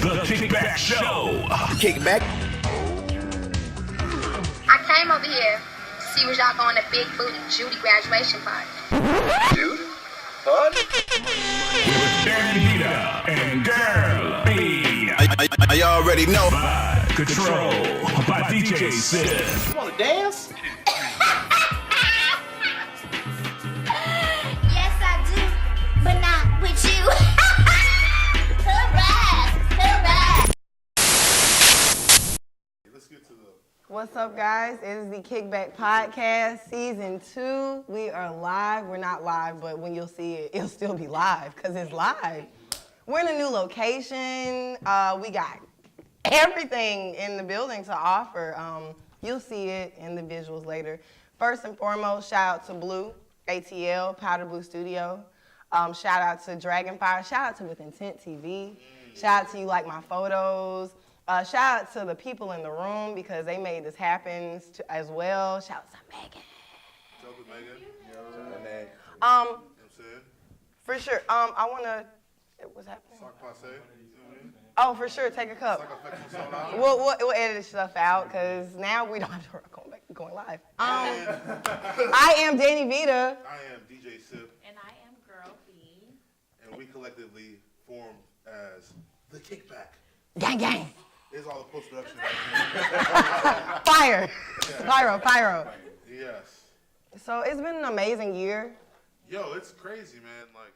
The Kickback Show. Kickback. I came over here to see was y'all going to Big Booty Judy graduation party. Dude? Fun? With Dani Vita and Girl B. I already know. By Control by DJ Sid. You wanna dance? Yes, I do, but not with you. Hooray! Let's get to the... What's up, guys? It is the Kickback Podcast, Season 2. We are live. We're not live, but when you'll see it, it'll still be live because it's live. We're in a new location. We got everything in the building to offer. You'll see it in the visuals later. First and foremost, shout out to Blue, ATL, Powder Blue Studio. Shout out to Dragonfire. Shout out to With Intent TV. Shout out to You Like My Photos. Shout out to the people in the room because they made this happen as well. Shout out to Megan. Shout out to Megan. For sure. I want to, what's happening? Sock passe. Oh, for sure. Take a cup. We'll edit this stuff out because now we don't have to going live. I am Dani Vita. I am DJ Sip. And I am Girl B. And we collectively formed as the Kickback. Gang, gang. Here's all the post-production. Fire. Yeah. Pyro. Yes. So it's been an amazing year. Yo, it's crazy, man. Like,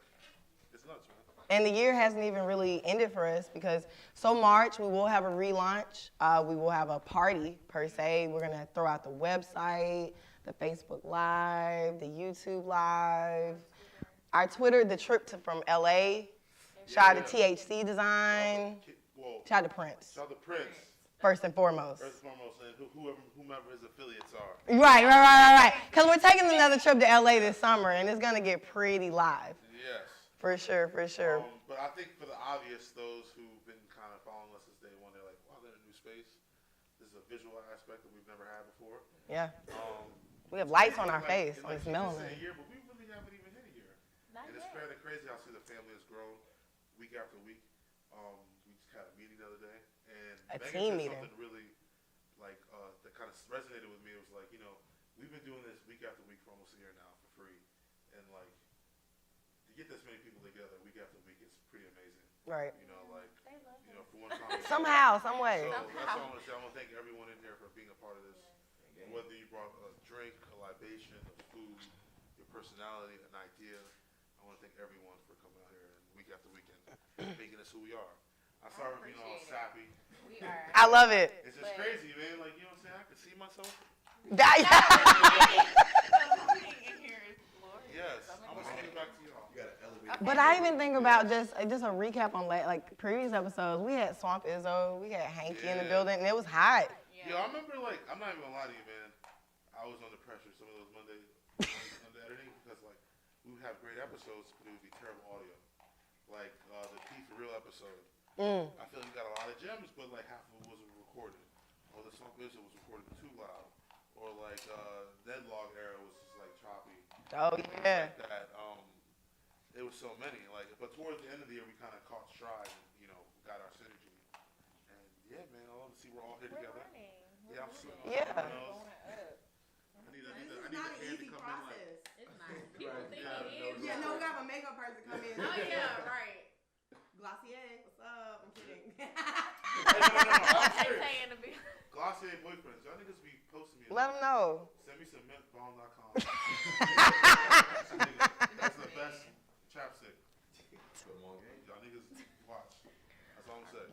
it's nuts, man. And the year hasn't even really ended for us because March we will have a relaunch. We will have a party per se. We're gonna throw out the website, the Facebook Live, the YouTube Live, our Twitter, the trip from LA. Shout out to THC Design. Shout out to Prince. Shout out to Prince. First and foremost. First and foremost, and whomever his affiliates are. Right. Because we're taking another trip to LA this summer, and it's gonna get pretty live. Yes. For sure. But I think for the obvious, those who've been kind of following us since day one, they're like, wow, they're in a new space. This is a visual aspect that we've never had before. Yeah. We have lights on our face, on this It's melanin. a year, but we really haven't even hit a year. And it's fairly crazy how see the family has grown week after week. We just had a meeting the other day, and A Megan team said meeting. something really that kind of resonated with me. It was like, we've been doing this week after week for almost a year now for free, and like to get this many people together week after week is pretty amazing. Right. For one time. Somehow, some way. So that's all I want to say. I want to thank everyone in here for being a part of this. Whether you brought a drink, a libation, a food, your personality, an idea, I want to thank everyone for coming out here and week after weekend making us who we are. I'm sorry for being all sappy. We are. I love it. It's just crazy, man. Like, you know what I'm saying? I can see myself. Yes. I'm going to send it back to y'all. You got to elevate. But I even think about just a recap on previous episodes. We had Swamp Izzo, we had Hanky in the building, and it was hot. Yo, I remember, I'm not even going to lie to you, man. I was under pressure some of those Monday editing because, we would have great episodes, but it would be terrible audio. Like, the P for Real episode. I feel like you got a lot of gems, but, half of it wasn't recorded. Or the Swamp Izzo was recorded too loud. Or, Ned Log era was just, choppy. Oh, yeah. That, there was so many. But towards the end of the year, we kind of caught stride and, got our synergy. And, yeah, man, I love to see we're all here together. Yeah, I'm so. Yeah. I need a hand to come in. It's not. People think it is. Yeah, no, we got a makeup person come in. Oh, yeah, right. Glossier, what's up? I'm kidding. Glossier boyfriends. Y'all niggas be posting me. Let them know. Send me some mentbomb.com. That's the best chapstick. Y'all niggas watch. That's all I'm saying.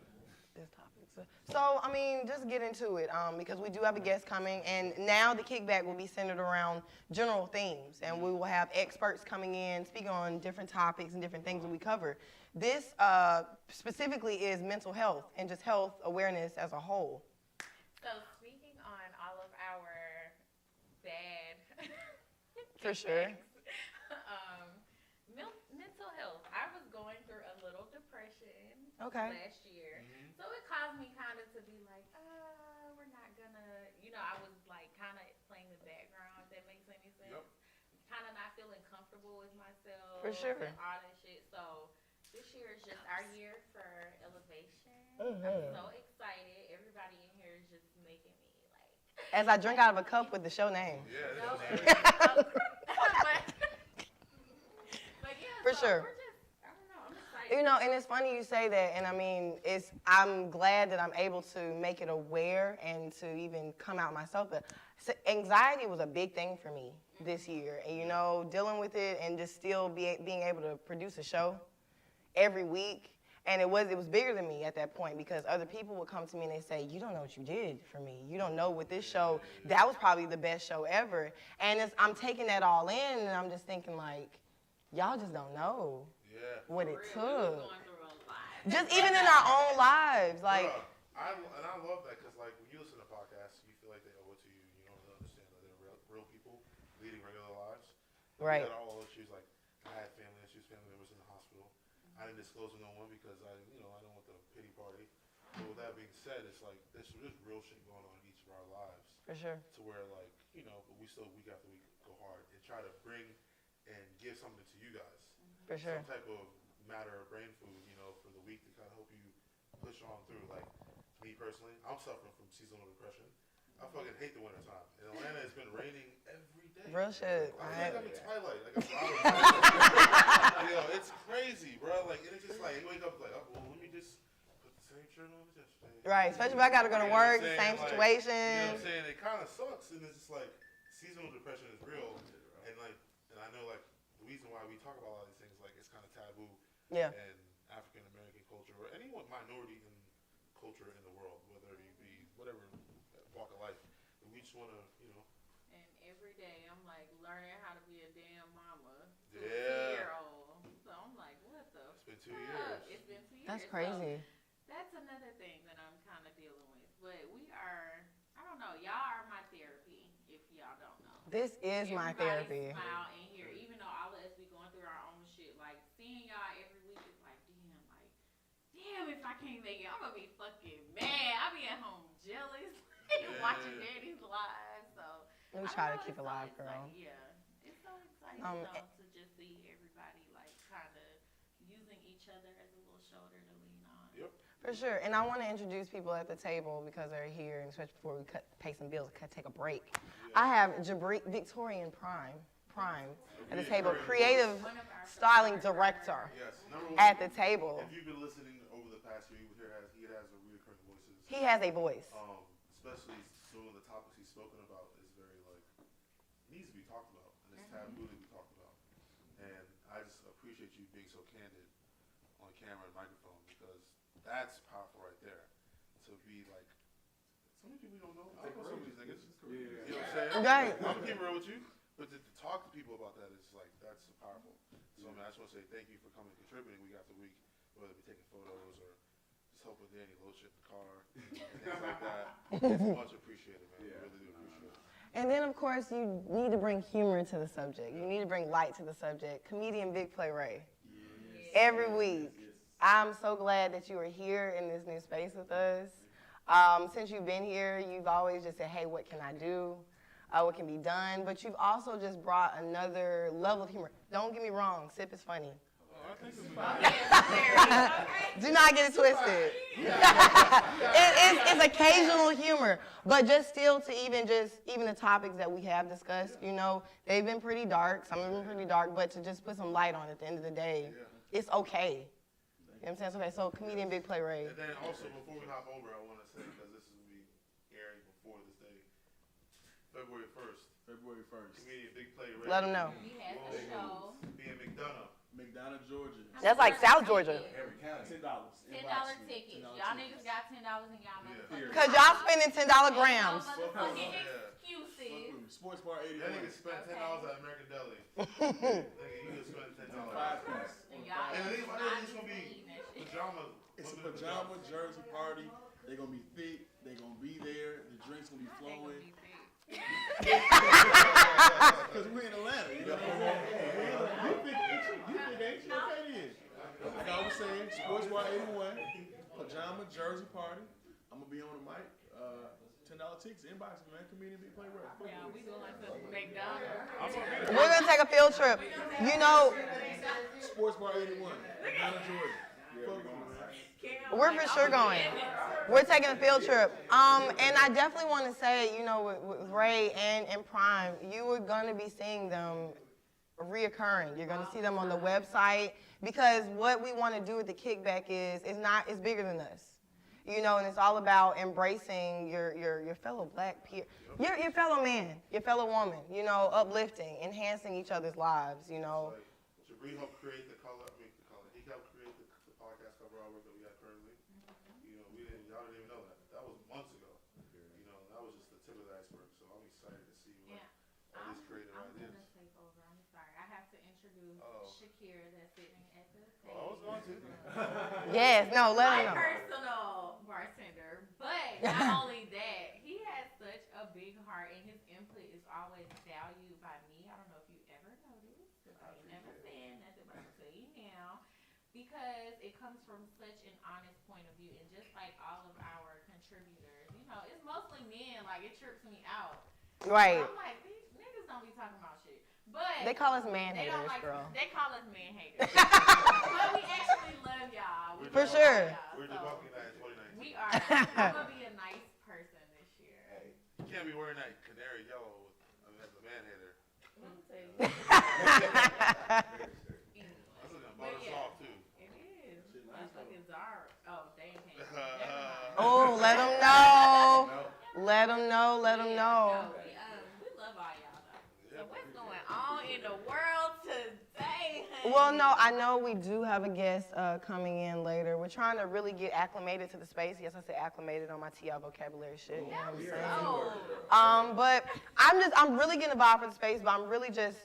This topic. So, just get into it because we do have a guest coming, and now the Kickback will be centered around general themes, and we will have experts coming in, speaking on different topics and different things that we cover. This specifically is mental health and just health awareness as a whole. So, speaking on all of our bad For sure. mental health. I was going through a little depression last year. So it caused me kind of to be like, we're not gonna, I was kind of playing the background, if that makes any sense. Yep. Kind of not feeling comfortable with myself. For sure. And all that shit. So this year is just our year for elevation. I'm so excited. Everybody in here is just making me like. As I drink out of a cup with the show name. Yeah. But yeah, For so sure. We're just, I don't know, I'm excited. You know, and it's funny you say that, and I mean, I'm glad that I'm able to make it aware and to even come out myself. But anxiety was a big thing for me this year, and you know, dealing with it and just still being able to produce a show every week. And it was bigger than me at that point because other people would come to me and they say, you don't know what you did for me. You don't know with this show, that was probably the best show ever. And I'm taking that all in and I'm just thinking like, y'all just don't know what it took. Going through a lot. Just even in our own lives, like. I love that because like when you listen to podcasts, you feel like they owe it to you. You don't really understand that they're real people leading regular lives. Right. We had all issues like I had family issues, family members in the hospital. I didn't disclose to no one because I don't want the pity party. But with that being said, it's like there's real shit going on in each of our lives. For sure. To where like but we still week after week go hard and try to bring and give something to you guys. For sure. Some type of matter of brain food, for the week to kind of help you push on through. Like me personally, I'm suffering from seasonal depression. I fucking hate the winter time. In Atlanta, it's been raining every day. Real shit. I'm in Twilight. Like it's crazy, bro. Like, and it's just like you wake up like, oh, well, let me just put the same shirt on as yesterday. Right, especially if I gotta go to work, same Like, situation. You know what I'm saying? It kind of sucks, and it's just like seasonal depression is real, and I know like the reason why we talk about all these things like it's kind of taboo. Yeah. And African American culture or any minority in culture in the world, whether you be whatever walk of life, we just want to, And every day I'm like learning how to be a damn mama. Yeah. 2-year-old. So I'm like, what the It's been 2 years. It's been 2 years. That's crazy. So that's another thing that I'm kind of dealing with. But we are, I don't know, y'all are my therapy, if y'all don't know. This is my therapy. Smile in here, even though all of us be going through our own shit. Like, seeing y'all every week is like, damn, if I can't make it, I'm going to be fucking mad. I'll be at home jealous. Watching Daddy's live, so We try to keep it alive, girl. It's so exciting though to just see everybody like kind of using each other as a little shoulder to lean on. Yep. For sure, and I want to introduce people at the table because they're here, and especially before we pay some bills, take a break. I have Victorian Prime at the table, creative styling director at the table. If you've been listening over the past year, he has a recurring voices. He has a voice. Especially some of the topics he's spoken about is very needs to be talked about, and it's taboo to be talked about. And I just appreciate you being so candid on camera and microphone because that's powerful right there. To be like, so many people don't know. I don't know some of these niggas. You know what I'm saying? Right. I'm keeping real with you, but to talk to people about that is that's powerful. So man, I just want to say thank you for coming and contributing week after week, whether it be taking photos or helping Danny load shit in the car and things like that. It's much appreciated, man. I really do appreciate it. And then, of course, you need to bring humor to the subject. You need to bring light to the subject. Comedian Big Play Ray. Yes. Every week. Yes. I'm so glad that you are here in this new space with us. Since you've been here, you've always just said, hey, what can I do? What can be done? But you've also just brought another level of humor. Don't get me wrong, Sip is funny. Do not get it twisted. It's occasional humor, but just still to even the topics that we have discussed, they've been pretty dark. Some of them pretty dark, but to just put some light on it at the end of the day, it's okay. You know what I'm saying? It's okay. So comedian Big Play Ray. And then also before we hop over, I want to say because this will be airing before this day, February 1st. Comedian Big Play Ray. Let them know. We had a show. Be in McDonough, Georgia. That's like South Georgia. Every county. $10. $10 tickets. Y'all niggas got $10 in y'all motherfuckers. Because y'all spending $10 grams. Motherfucking excuses. Sports Bar 81. That nigga spent $10 at American Deli. Nigga, you just spent $10. And y'all it's gonna be pajamas. It's a pajama jersey party. They're gonna be thick. They're gonna be there. The drinks gonna be flowing. Because we're in Atlanta, you know what I'm saying? You think ain't you? Okay then. Like I was saying, Sports Bar 81, pajama jersey party. I'm gonna be on the mic. $10 tickets, inbox me, man. Comedian Big Play Ray. Yeah, we doing like the McDonald's. We're gonna take a field trip. Sports Bar 81, Atlanta, Georgia. Fuck with me, man. We're for sure going. We're taking a field trip. And I definitely want to say, you know, with Ray and Prime, you are going to be seeing them reoccurring. You're going to see them on the website because what we want to do with the Kickback is bigger than us. You know, and it's all about embracing your fellow black peer, your fellow man, your fellow woman, you know, uplifting, enhancing each other's lives, you know. Jabri helped create the color. He helped create the podcast cover artwork that we have currently. You know, y'all didn't even know that. That was months ago. You know, that was just the tip of the iceberg. So I'm excited to see all these creative ideas. I'm gonna take over. I'm sorry. I have to introduce Shakira that's sitting at the table. I was going to. Yes, no, let him know. My personal bartender, but not only that, he has such a big heart and his input is always valued by me. I don't know if you ever noticed, because I ain't never said nothing, but I'm tell you now, because it comes from such an honest point of view, and just like all of our contributors, you know, it's mostly men. Like it trips me out. Right. I'm like, these niggas don't be talking about shit. But they call us man haters, girl. They call us man haters. But we actually love y'all. For sure. We're debunking that in 2019. We are. I'm going to be a nice person this year. Hey, you can't be wearing that canary yellow as a man hater. Let me tell you. That's looking butter soft, too. It is. That's looking Zara. Oh, they ain't paying. Never mind. Oh, let them know. Let them know. Let them know. No, we love all y'all, though. So what's going on in the world today, honey? Well, no, I know we do have a guest coming in later. We're trying to really get acclimated to the space. Yes, I said acclimated on my TI vocabulary shit. You know what I'm saying? But I'm really getting a vibe for the space, but I'm really just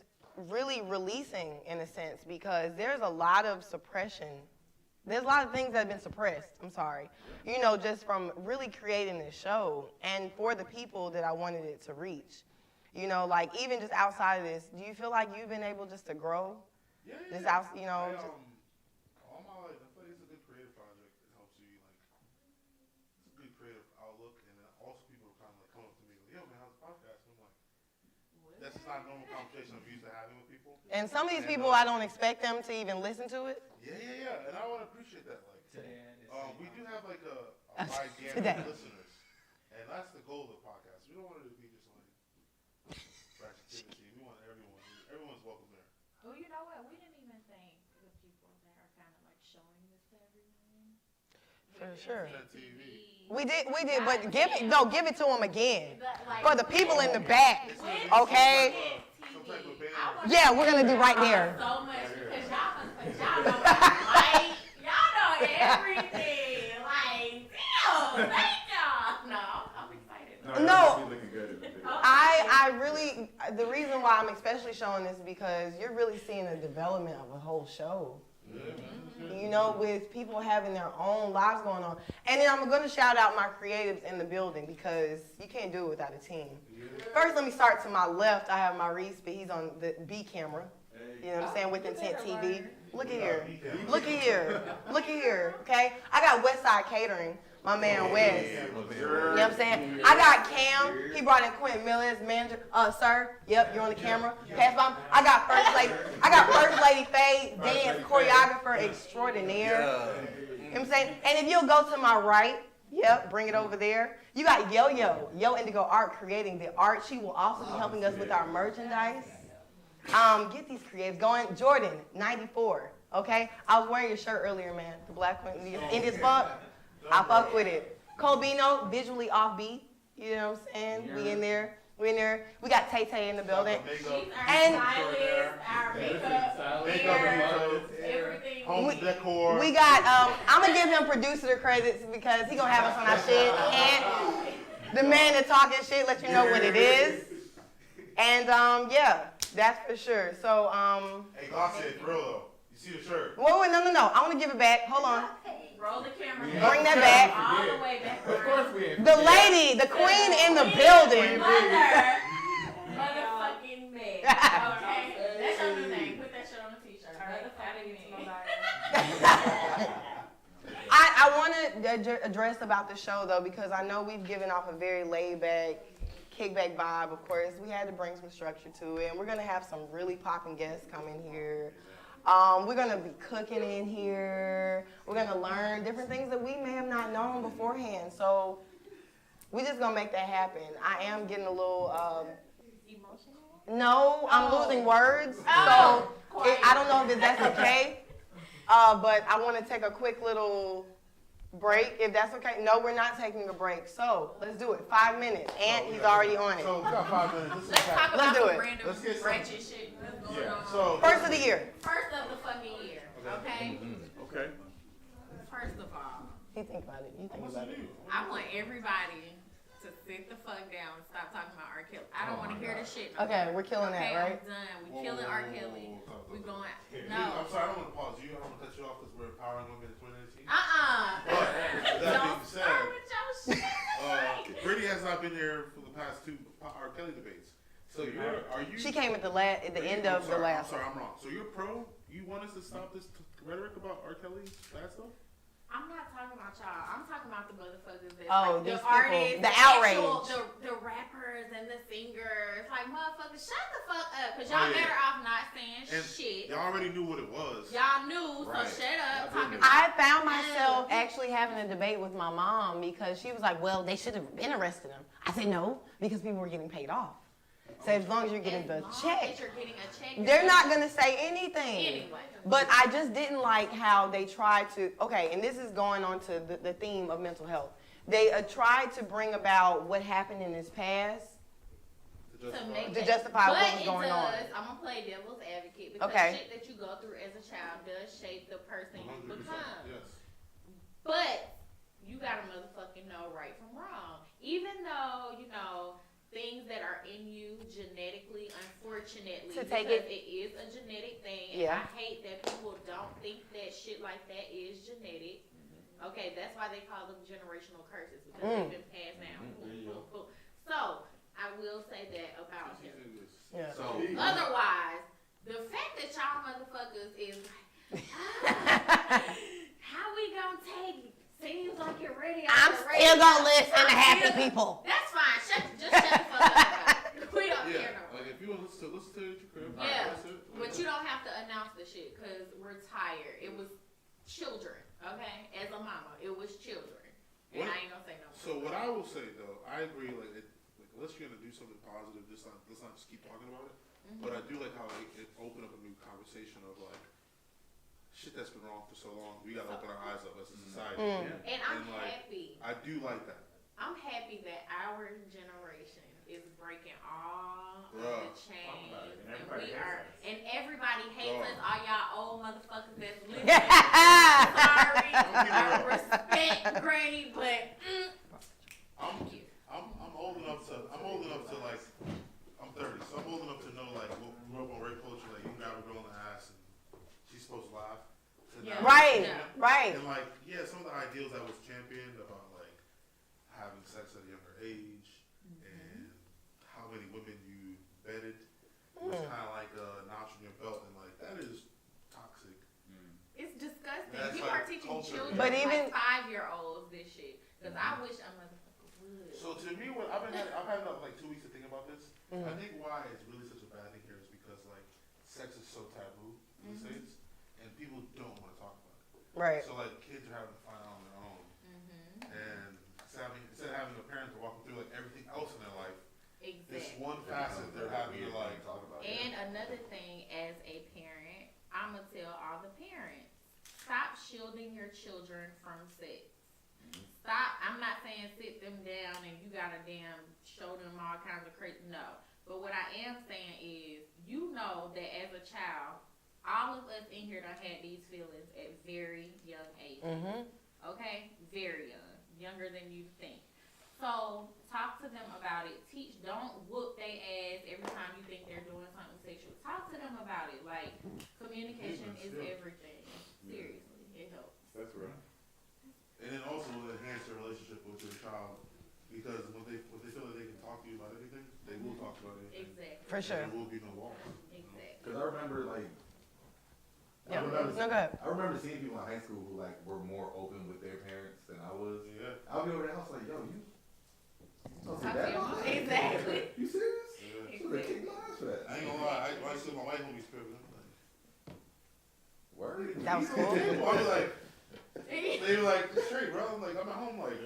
releasing in a sense because there's a lot of suppression. There's a lot of things that have been suppressed, I'm sorry, you know, just from really creating this show and for the people that I wanted it to reach. You know, like even just outside of this, do you feel like you've been able just to grow? Yeah. This out, you know. All my life, I feel like it's a good creative project. It helps you, like, it's a good creative outlook, and then also people kind of like come up to me, like, yo, man, how's the podcast? And I'm like, that's just not a normal conversation I'm used to having with people. And some of these people, I don't expect them to even listen to it. Yeah, and I want to appreciate that. Like, we do have like a wide gamut Today. of listeners, and that's the goal of the podcast. We don't want it to be just like fractionality. We want everyone. Everyone's welcome there. Well, you know what? We didn't even thank the people that are kind of like showing this to everyone. For sure. TV. We did, but give it to them again. For the people in the back, okay? Some type of band. Yeah, we're gonna do right there. So much because y'all know like y'all know everything. Like, damn, thank y'all. No, I'm excited. No, I really, the reason why I'm especially showing this is because you're really seeing the development of a whole show. You know, with people having their own lives going on. And then I'm going to shout out my creatives in the building because you can't do it without a team. First, let me start to my left. I have Maurice, but he's on the B camera. You know what I'm saying? With Intent TV. Look at here. Look at here. Look at here. Okay? I got Westside Catering. My man Wes. You know what I'm saying? I got Cam. He brought in Quentin Mills, manager. Sir, yep, you're on the camera. Pass by. I got First Lady Faye, dance choreographer extraordinaire. You know what I'm saying? And if you'll go to my right, yep, bring it over there. You got Yo Indigo Art creating the art. She will also be helping us with our merchandise. Get these creatives going. Jordan, 94. Okay? I was wearing your shirt earlier, man. The black one. In this fuck. I fuck with it. Colbino, visually offbeat. You know what I'm saying? We in there. We got Tay in the building. And our makeup, everything. Home decor. We got, I'm going to give him producer credits because he going to have us on our shit. And the man that talking shit let you know what it is. And, yeah, that's for sure. So, Hey, Glossy, for real though. You see the shirt? Wait, no. I want to give it back. Hold on. Roll the camera. Bring that back. All the way back. Of course we ain't. The lady, the queen in the building. Motherfucking Meg. Okay? That's your new name. Put that shit on the t-shirt. I want to address about the show, though, because I know we've given off a very laid-back, kickback vibe. Of course, we had to bring some structure to it, and we're going to have some really popping guests come in here. We're gonna be cooking in here. We're gonna learn different things that we may have not known beforehand. So we just gonna make that happen. I am getting a little Emotional? no, I'm losing words. So I don't know if that's okay. But I want to take a quick little break, if that's okay. No, we're not taking a break. So let's do it. 5 minutes. And he's already on it. So we got 5 minutes. Let's talk Let's about do some it. random Let's get some- ratchet shit that's going on. So First of the year. First of the fucking year, okay? Okay. First of all, You think about it. You think about it. I want everybody to sit the fuck down and stop talking about R. Kelly. I don't want to hear this shit no Okay, more. we're killing that, Okay, right? I'm done. We killing R. Kelly. We going. I'm No. sorry, I don't want to pause you. I don't want to cut you off because we're empowering women in 2019. But But that don't being start said, with your shit. Brittany has not been here for the past 2 R. Kelly debates. So are you? She came at the end of the last I'm sorry, I'm wrong. So you're pro? You want us to stop this rhetoric about R. Kelly's bad stuff? I'm not talking about y'all. I'm talking about the motherfuckers that these the people, artists, the actual- outrage. the rappers and the singers. Like motherfuckers, shut the fuck up, cause y'all better off not saying And shit. y'all already knew what it was. Y'all knew, Right. so shut up. Talking I about found myself actually having a debate with my mom because she was like, well, they should have been arresting him. I said, no, because people were getting paid off. So as long as you're getting the as long check, as you're getting a check, they're not going to say anything. Anyway. But I just didn't like how they tried to, okay, and this is going on to the theme of mental health. They tried to bring about what happened in his past to justify what was going on. I'm going to play devil's advocate because shit that you go through as a child does shape the person you become. Yes. But you got to motherfucking know right from wrong. Even though, you know, things that are in you genetically, unfortunately, To take because it is a genetic thing. And Yeah. I hate that people don't think that shit like that is genetic. Okay, that's why they call them generational curses because they've been passed down. So I will say that about him. Yeah. So Otherwise, the fact that y'all motherfuckers is like, how we gonna take it? Seems like you're ready. I'm still going to listen to happy people. That's fine. Just shut the fuck up. We don't care no more. like if you want to listen to it, you could. Yeah, but you don't have to announce the shit because we're tired. It was children, okay? As a mama, it was children. And I ain't gonna say no more. So what I will say though, I agree. Like unless you're gonna do something positive, let's not just keep talking about it. But I do like how it opened up a new conversation of like shit that's been wrong for so long. We gotta open our eyes up as a society. And I'm like, happy. I do like that. I'm happy that our generation is breaking all of the chains, and everybody hates us. All y'all old motherfuckers that's listening. Sorry, I respect Granny, but I'm old enough to like I'm 30, so I'm old enough to know like what grew up on rape culture. Like you grab a girl in the ass and she's supposed to laugh. Right. And like some of the ideals that was championed about like having sex at a younger age and how many women you bedded was kind of like a notch in your belt, and like that is toxic. it's disgusting. That's People like are teaching culture. children, But even- like 5-year-olds, this shit. Because I wish a motherfucker would. So to me, what I've had like 2 weeks to think about this. I think why it's really such a bad thing here is because like sex is so taboo in the States, and people don't want to talk about it. Right. So like kids are having to find out on their own, and instead of having a parent to walk them through like everything else in their life, this Exactly. one facet they're having to like talk about. And another thing, as a parent, I'm going to tell all the parents, stop shielding your children from sex. Stop. I'm not saying sit them down and you got to damn show them all kinds of crazy. No. But what I am saying is, you know that as a child, all of us in here done had these feelings at very young ages. Okay? Very young. Younger than you think. So, talk to them about it. Don't whoop their ass every time you think they're doing something sexual. Talk to them about it. Like, communication is everything. Seriously, it helps. That's right. And then also enhance your relationship with your child, because when they feel that they can talk to you about anything, they will talk about anything. Exactly. For sure. There will be no walls. Exactly. Because I remember, like, Yeah. I remember, No, go ahead. I remember seeing people in high school who, like, were more open with their parents than I was. Yeah. I'll be over there, I was like, yo, you don't see Talk to that? your mom. Exactly. You serious? Yeah. So they kicked my ass for that. I ain't gonna lie. I still my white homies crib. I'm cool. I'll be like, they be like, straight, bro. I'm like, I'm at home, like,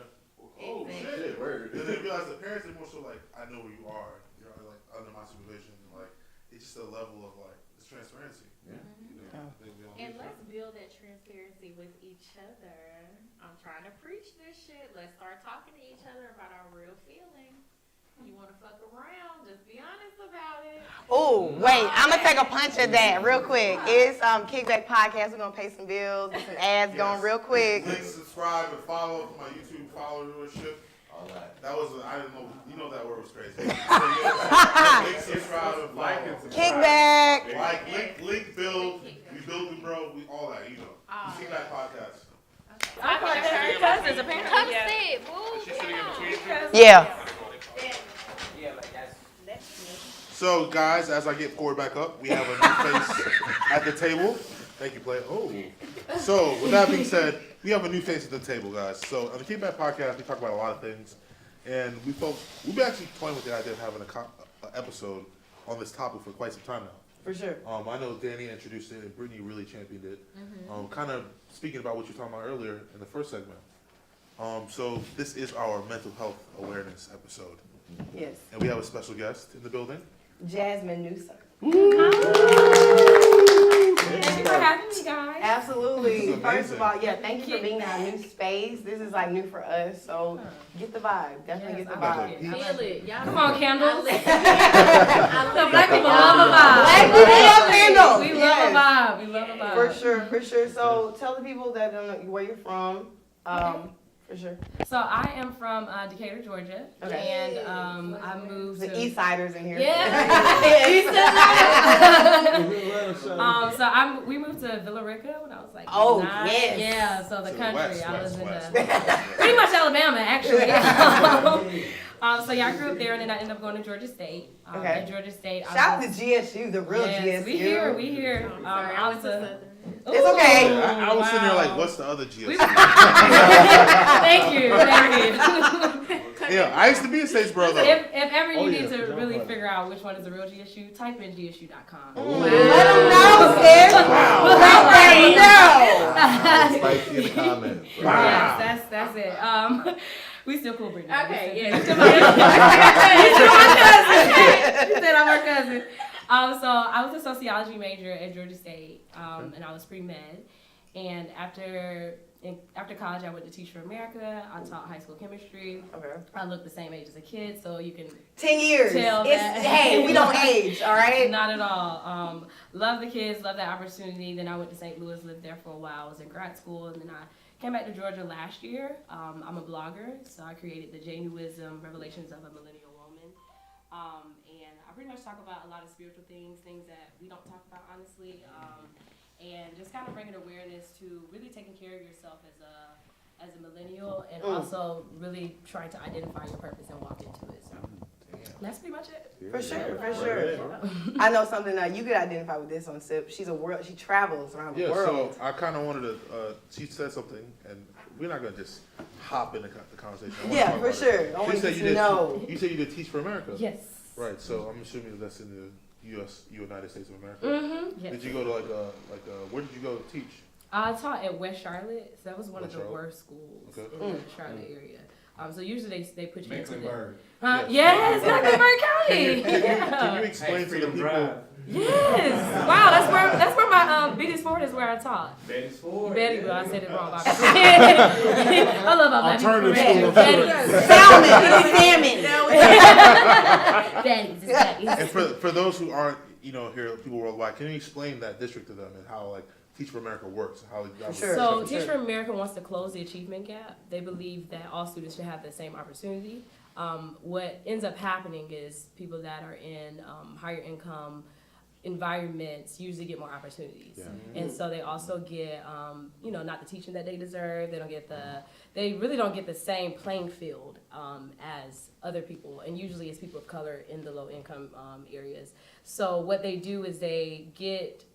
oh shit. And then they realize the parents are more so like, I know where you are. You're like under my supervision. Like, it's just a level of like, it's transparency. Yeah. You know, And let's build that transparency with each other. I'm trying to preach this shit. Let's start talking to each other about our real feelings. You want to fuck around, just be honest about it. Oh, wait, I'm going to take a punch at that real quick. It's Kickback Podcast. We're going to pay some bills, get some ads going real quick. Link, subscribe, and follow my YouTube followership. All that. That was, I didn't know, you know that word was crazy. Link, subscribe, and follow. Kickback. Like, link, build, we build and grow, we all that, you know. Kickback Podcast. I feel like they're cousins, apparently. Come sit, boo. She's sitting in between you? Yeah. So, guys, as I get forward back up, we have a new face at the table. Thank you, Play. Oh. So, with that being said, we have a new face at the table, guys. So, on the Kickback Podcast, we talk about a lot of things. And we've been actually toying with the idea of having an episode on this topic for quite some time now. For sure. I know Dani introduced it, and Brittany really championed it. Kind of speaking about what you were talking about earlier in the first segment. So, this is our mental health awareness episode. Yes. And we have a special guest in the building. Jasmine Newsom. Thank you for having me, guys. Absolutely. First of all, thank you for being in our new space. This is like new for us, so get the vibe. Definitely get the vibe. Feel it. Y'all come on, candles. The black people love a vibe. Black people love candles. We love a vibe. We love a vibe. For sure, for sure. So tell the people that don't know where you're from. For sure. So I am from Decatur, Georgia, Okay. and I moved The to East Siders in here. Yeah. East So we moved to Villa Rica when I was like 9. Yes. Yeah, so the country. I was in west. pretty much Alabama actually. So I grew up there, and then I ended up going to Georgia State. Okay. At Georgia State. Shout out to GSU, the real GSU. We here. I was It's okay. I was sitting there like, what's the other GSU? Thank you. Yeah, I used to be a Statesboro though. If ever you need to really figure out which one is the real GSU, type in GSU.com. Let them know, sis. Let them know. Spicy in the comments. Yes, that's it. We still cool, Brittany. Okay, yeah. You still my cousin. You said I'm her cousin. So I was a sociology major at Georgia State, and I was pre-med. And after college, I went to Teach for America. I taught high school chemistry. Okay. I look the same age as a kid, so you can 10 years. tell that. Hey, we don't age, all right? Not at all. Love the kids, love that opportunity. Then I went to St. Louis, lived there for a while. I was in grad school, and then I came back to Georgia last year. I'm a blogger, so I created the JNewLove Revelations of a Millennial Woman. And I pretty much talk about a lot of spiritual things that we don't talk about honestly, and just kind of bringing awareness to really taking care of yourself as a millennial, and also really trying to identify your purpose and walk into it. So that's pretty much it. For sure. I know something that you could identify with this on SIP. She travels around the world. So I kind of wanted to, she said something, and we're not going to just hop into the conversation. Yeah, for sure. I want you to know. You said you did Teach for America. Yes. Right, so I'm assuming that's in the United States of America. Mm-hmm. Yes. Did you go to where did you go to teach? I taught at West Charlotte, so that was one of the Charlotte? worst schools Okay. in the Charlotte area. So usually they put you into the... Mecklenburg. Yes, Mecklenburg County. Can you explain to the people? Yes. Wow, that's where my biggest sport is where I taught. Betty's Ford. Betty, well, I said it wrong. I love all that. Alternative Salmon. Betty's. And for those who aren't, here, people worldwide, can you explain that district to them and how Teach for America works? So Teach for America wants to close the achievement gap. They believe that all students should have the same opportunity. What ends up happening is people that are in higher income environments usually get more opportunities. Yeah. And so they also get, not the teaching that they deserve. They really don't get the same playing field as other people, and usually it's people of color in the low income areas. So what they do is they get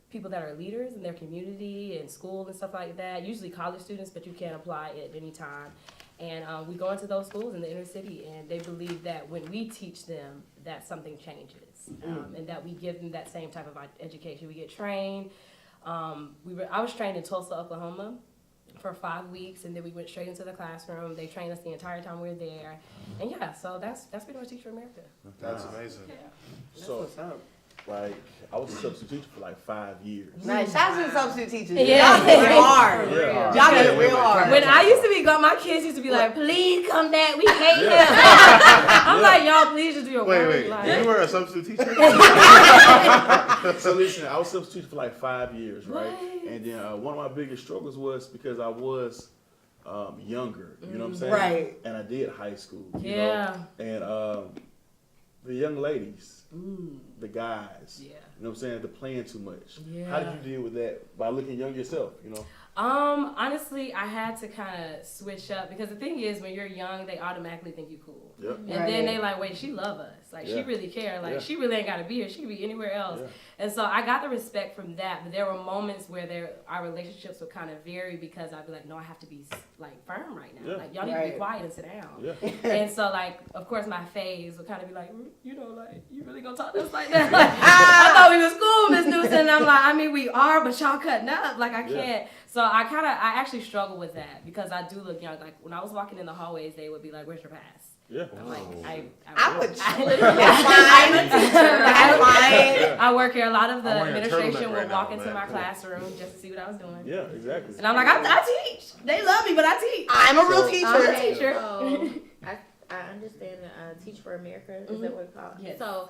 people that are leaders in their community and school and stuff like that, usually college students, but you can apply at any time. And we go into those schools in the inner city, and they believe that when we teach them, that something changes, and that we give them that same type of education. We get trained I was trained in Tulsa, Oklahoma for 5 weeks, and then we went straight into the classroom. They trained us the entire time we were there. And yeah, so that's pretty much Teach for America. That's amazing. Yeah. So, like, I was a substitute teacher for like 5 years. Nice. Shout out to the substitute teachers. Yeah. Y'all get it hard. Yeah. Y'all get it real hard. When I used to be gone, my kids used to be like, please come back, we hate him. I'm like, y'all, please just do your work. Wait. Like, You were a substitute teacher? So listen, I was substitute for like 5 years, right? What? And then one of my biggest struggles was because I was younger, you know what I'm saying? Right. And I did high school, you Yeah. know? And the young ladies, the guys, Yeah. you know what I'm saying? They're playing too much. Yeah. How did you deal with that by looking young yourself, you know? Honestly, I had to kind of switch up because the thing is, when you're young, they automatically think you cool. Yep. And then they like, wait, she love us. Like, she Yeah. really care. Like, Yeah. she really ain't got to be here. She could be anywhere else. Yeah. And so I got the respect from that. But there were moments where our relationships would kind of vary because I'd be like, no, I have to be, like, firm right now. Yeah. Like, y'all need to be quiet and sit down. Yeah. And so, like, of course, my phase would kind of be like, you know, like, you really gonna talk to us like that? Like, I thought we was cool, Miss Newsom. And I'm like, I mean, we are, but y'all cutting up. Like, I can't. So I actually struggle with that because I do look young. Like, when I was walking in the hallways, they would be like, where's your pass? Yeah. I'm like, I would. I work here. A lot of the I'm wearing a administration turtleneck would right walk now, into man. my classroom just to see what I was doing. Yeah, exactly. And I'm like, I teach. They love me, but I teach. I'm a real teacher. I'm a teacher. So, I understand Teach for America, is that what it's called? Yes. So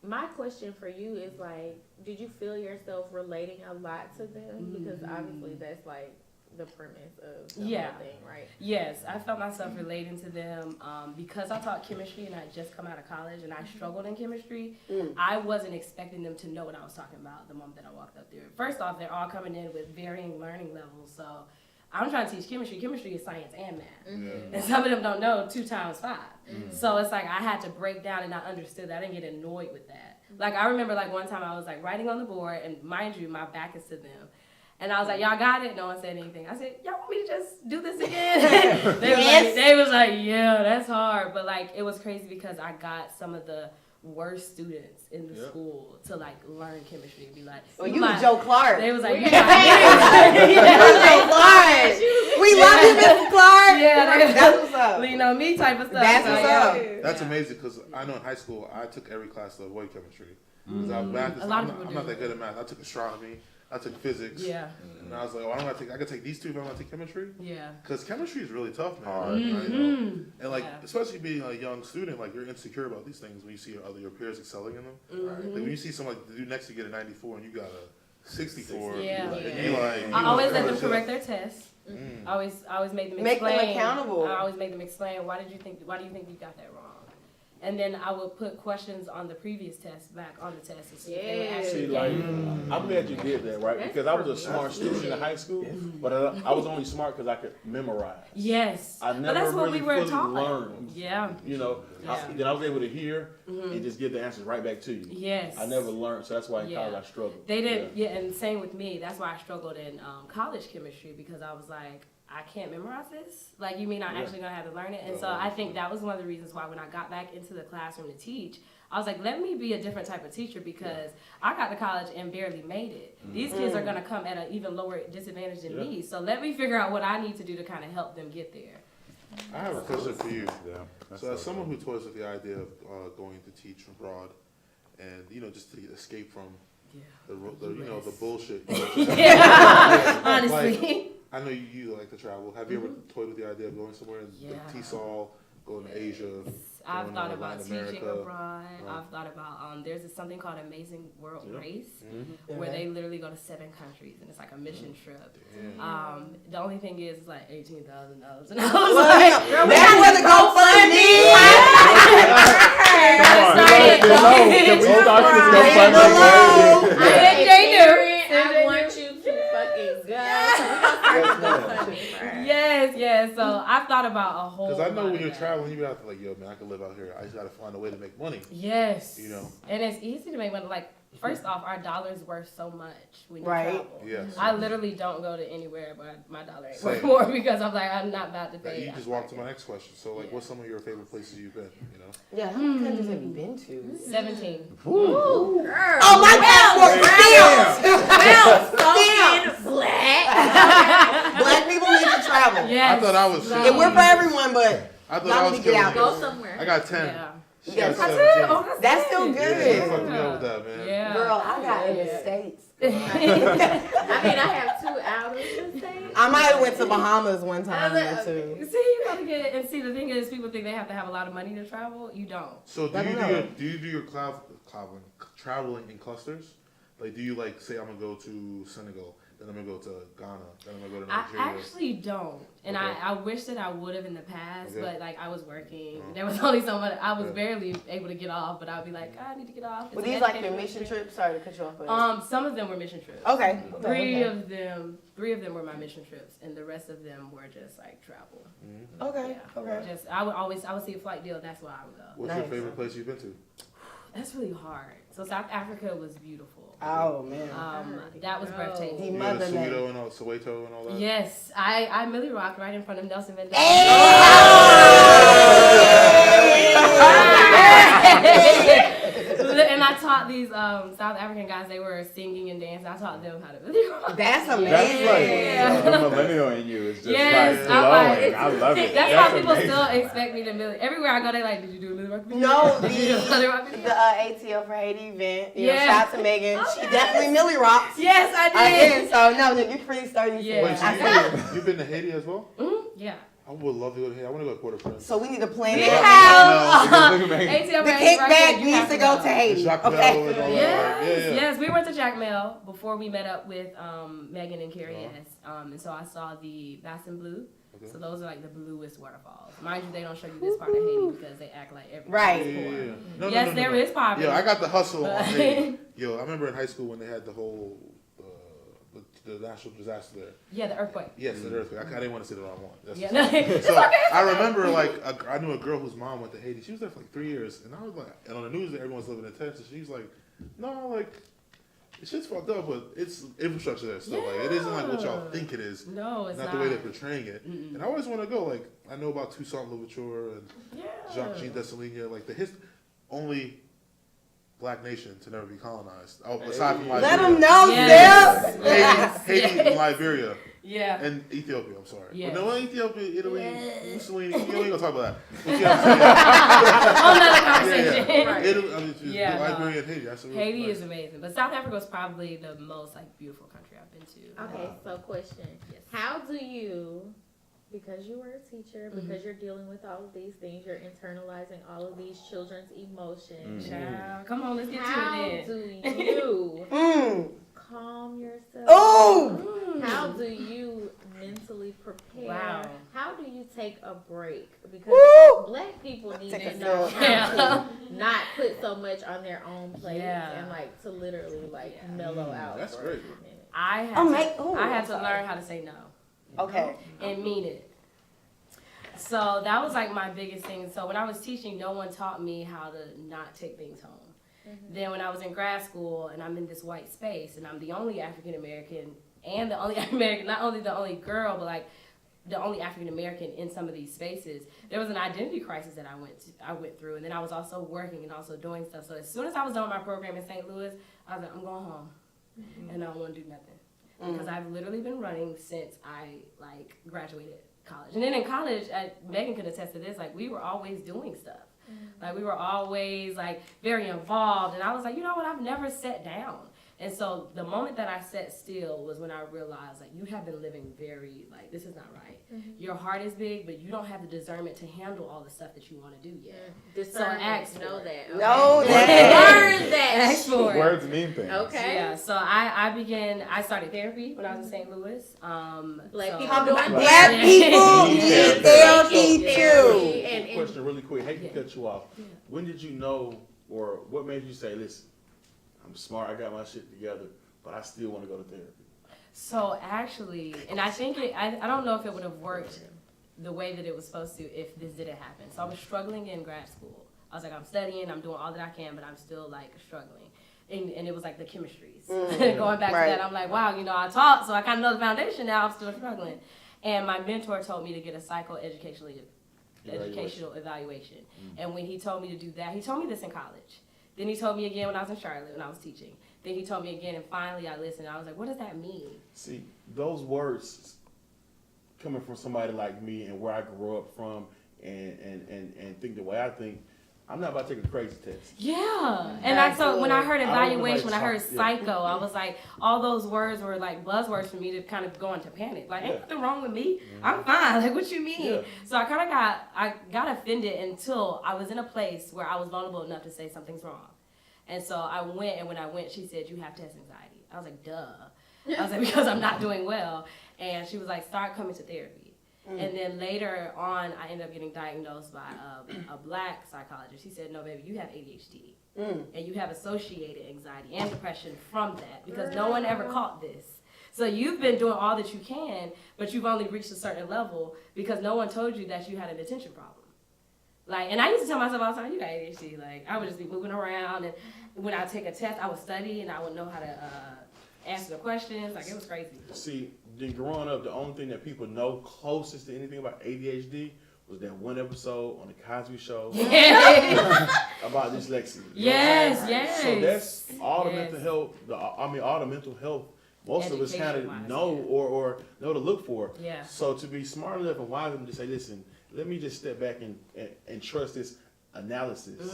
my question for you is like, did you feel yourself relating a lot to them? Because obviously that's like the premise of the whole thing, right? Yes, I felt myself relating to them because I taught chemistry and I had just come out of college and I struggled in chemistry. I wasn't expecting them to know what I was talking about the moment that I walked up there. First off, they're all coming in with varying learning levels, so I'm trying to teach chemistry. Chemistry is science and math. And some of them don't know 2 times 5. So it's like I had to break down and I understood that. I didn't get annoyed with that. Like I remember like one time I was like writing on the board and mind you, my back is to them. And I was like, y'all got it? No one said anything. I said, y'all want me to just do this again? They was like, yeah, that's hard. But like it was crazy because I got some of the worst students in the school to like learn chemistry and be like, well, you was Joe Clark. They was like, Joe Clark. We love you, Mr. Clark. Yeah, that's what's up. Lean on me type of stuff. That's so, what's up. That's amazing because I know in high school I took every class to avoid chemistry. I'm not that good at math. I took astronomy. I took physics. Yeah. And I was like, I could take these 2 if I want to take chemistry. Yeah. Because chemistry is really tough, man. Hard. And like, especially being a young student, like you're insecure about these things when you see your peers excelling in them. Right. Like when you see someone like the dude next to you get a 94 and you got a 64. Yeah. I always let them correct their tests. I always made them explain. Make them accountable. I always made them explain why do you think you got that wrong? And then I would put questions on the previous test back on the test to see if they would actually like, I'm glad you did that, right? Because I was a smart student in high school, but I was only smart because I could memorize. Yes. I never that's what really we were fully taught. learned. Yeah. You know, then I was able to hear and just get the answers right back to you. Yes. I never learned, so that's why in college I struggled. They didn't, and same with me. That's why I struggled in college chemistry because I was like, I can't memorize this. Like, you mean I'm actually going to have to learn it? And so I think that was one of the reasons why when I got back into the classroom to teach, I was like, let me be a different type of teacher because I got to college and barely made it. These kids are going to come at an even lower disadvantage than me. So let me figure out what I need to do to kind of help them get there. I have a question for you. So as someone who toys with the idea of going to teach abroad and, just to escape from the bullshit. Honestly. Like, I know you like to travel. Have you ever toyed with the idea of going somewhere in TESOL, going to Asia? I've thought about teaching abroad. I've thought about there's something called Amazing World Race where they literally go to 7 countries and it's like a mission trip. The only thing is like $18,000 and I was like, girl, that's where the GoFundMe. I want you to fucking go. Yes. So I've thought about a whole. Because I know when you're traveling, you have to like, yo, man, I can live out here. I just got to find a way to make money. Yes. You know. And it's easy to make money. Like First off, our dollar's worth so much when you Right. travel. Yes. I literally don't go to anywhere but my dollar ain't worth Same. more because I'm like, I'm not about to pay. You just walked to my next question. So, like, what's some of your favorite places you've been? You know? Yeah, how many countries have you been to? 17. Ooh, girl. Oh, my passport! Black people need to travel. Yes. I thought I was. And we're for everyone, but I thought y'all I need was to get killing out it. Go somewhere. I got 10. Yeah. She Yeah, got that's 17. Oh, that's still Yeah, good. you fucked me up with that, man. Yeah. Girl, I got in the States. I mean, I have 2 out of the States. I might have went to Bahamas one time or two. See, you gotta get it. And see, the thing is, people think they have to have a lot of money to travel. You don't. So I don't know. do you do your traveling in clusters? Like, do you like say I'm gonna go to Senegal, then I'm gonna go to Ghana, then I'm gonna go to Nigeria? I actually don't, and Okay. I wish that I would have in the past, Okay. but like I was working, there was only so much. I was Yeah. barely able to get off, but I'd be like, I need to get off. Were It's an these like your education mission trip. trips? Sorry to cut you off. But Some of them were mission trips. okay. Three of them were my mission trips, and the rest of them were just like travel. Okay. Yeah. Okay. Just I would see a flight deal. That's where I would go. What's your favorite place you've been to? That's really hard. So South Africa was beautiful. Oh man. That was breathtaking. The You know, the motherland. Soweto and all that? Yes, I Millie rocked right in front of Nelson Mandela. And I taught these South African guys, they were singing and dancing. I taught them how to Millie rock. That's amazing. That's like the millennial in you is just Yes, like I'm glowing. like- I love it. That's why people still expect me to Millie. Everywhere I go, they like, did you do a Millie rock video? No, Did you do a Millie rock the video? ATL for Haiti event. You know, Yeah. shout out to Megan. She definitely Millie rocks. Yes, I did. Again, so no, you're pretty sturdy. Yeah. Wait, so I see you. you've been to Haiti as well? Yeah. I would love to go to Haiti. I want to go to Port-au-Prince. So we need to plan We it. have Look at Megan. ATL The right here, kickback you needs have to go to Haiti. Jacques Mel Okay. and all that. Yes, Yeah. yes. We went to Jack Mel before we met up with Megan and Carrie Uh-huh. S. And so I saw the Bassin Blue. Okay. So those are like the bluest waterfalls. Mind you, they don't show you this part of Haiti because they act like everything Right. is Yeah, poor. yeah, yeah. No, Yes, no, no, there no. is poverty. Yo, I got the hustle on But- Haiti. Yo, I remember in high school when they had the whole the natural disaster there. Yeah, the earthquake. Yes, the earthquake. I didn't want to say the wrong one. That's Yeah, just- no, it's so okay. I remember like I knew a girl whose mom went to Haiti. She was there for like 3 years, and I was like, and on the news everyone's living in tents, and she's like, no, like it's just fucked up, but it's infrastructure there still. Like it isn't like what y'all think it is. No, it's not not. the way they're portraying it. And I always want to go. Like I know about Toussaint Louverture and Jacques Dessalines, like the only black nation to never be colonized. Oh, aside from Liberia. Let them know, Yes. Sim. Yes. Haiti and Liberia. Yeah. And Ethiopia, I'm sorry. Yes. But no, Ethiopia, Italy, Mussolini, you ain't gonna talk about that. But you know what I'm Whole nother saying? conversation. Yeah. Italy, I mean, Yeah, Liberia and Haiti. That's a real Haiti nice. is amazing, but South Africa is probably the most like beautiful country I've been to. Okay, so question. Yes. How do you, because you were a teacher, because you're dealing with all of these things, you're internalizing all of these children's emotions. Child, come on, let's get How to it do then. you calm yourself? Ooh. How do you mentally prepare? Wow. How do you take a break? Because Woo. black people need Take to a know sip. how to not put so much on their own plate Yeah. and like to literally like mellow out. That's for great. a few minutes. I had Oh, to, mate. Ooh, I had I'm to sorry. learn how to say no Okay. and mean it. So that was like my biggest thing. So when I was teaching, no one taught me how to not take things home. Then when I was in grad school and I'm in this white space and I'm the only African American and the only African American, not only the only girl, but like the only African American in some of these spaces, there was an identity crisis that I went through. And then I was also working and also doing stuff. So as soon as I was done with my program in St. Louis, I was like, I'm going home and I don't want to do nothing. Because I've literally been running since I like graduated college. And then in college, Megan could attest to this, like we were always doing stuff. Like we were always like very involved. And I was like, you know what, I've never sat down. And so the moment that I sat still was when I realized like you have been living very, like this is not right. Your heart is big, but you don't have the discernment to handle all the stuff that you want to do yet. Discernment, ask for know it. that. Okay. Know that. Learn that. Ask for it. Words mean things. Okay. Yeah, so I started therapy when I was in St. Louis. Black so- people doing Black people Yeah. need therapy too. and Question really quick. Hate to cut you off. When did you know, or what made you say, listen, I'm smart, I got my shit together, but I still want to go to therapy? So actually, and I think I don't know if it would have worked the way that it was supposed to if this didn't happen. So I was struggling in grad school. I was like, I'm studying, I'm doing all that I can, but I'm still like struggling. and it was like the chemistries. Going back to that, I'm like, wow, I taught, so I kind of know the foundation now. I'm still struggling. And my mentor told me to get a educational evaluation. And when he told me to do that, he told me this in college. Then he told me again when I was in Charlotte, when I was teaching. Then he told me again, and finally I listened. I was like, what does that mean? See, those words coming from somebody like me and where I grew up from and think the way I think, I'm not about to take a crazy test. Yeah. And so when I heard evaluation, when I heard psycho, I was like, all those words were like buzzwords for me to kind of go into panic. Like, ain't nothing wrong with me. I'm fine. Like, what you mean? Yeah. So I kind of got offended until I was in a place where I was vulnerable enough to say something's wrong. And so I went, and when I went, she said, you have test anxiety. I was like, duh. I was like, because I'm not doing well. And she was like, start coming to therapy. And then later on, I ended up getting diagnosed by a black psychologist. He said, no, baby, you have ADHD. And you have associated anxiety and depression from that because no one ever caught this. So you've been doing all that you can, but you've only reached a certain level because no one told you that you had an attention problem. Like, and I used to tell myself all the time, you got ADHD. Like, I would just be moving around, and when I take a test, I would study, and I would know how to answer the questions. Like, it was crazy. See, then growing up, the only thing that people know closest to anything about ADHD was that one episode on the Cosby Show about dyslexia. Yes. So that's all the mental health. All the mental health. Most of us kind of know or know to look for. Yeah. So to be smart enough and wise enough to say, listen, let me just step back and trust this analysis.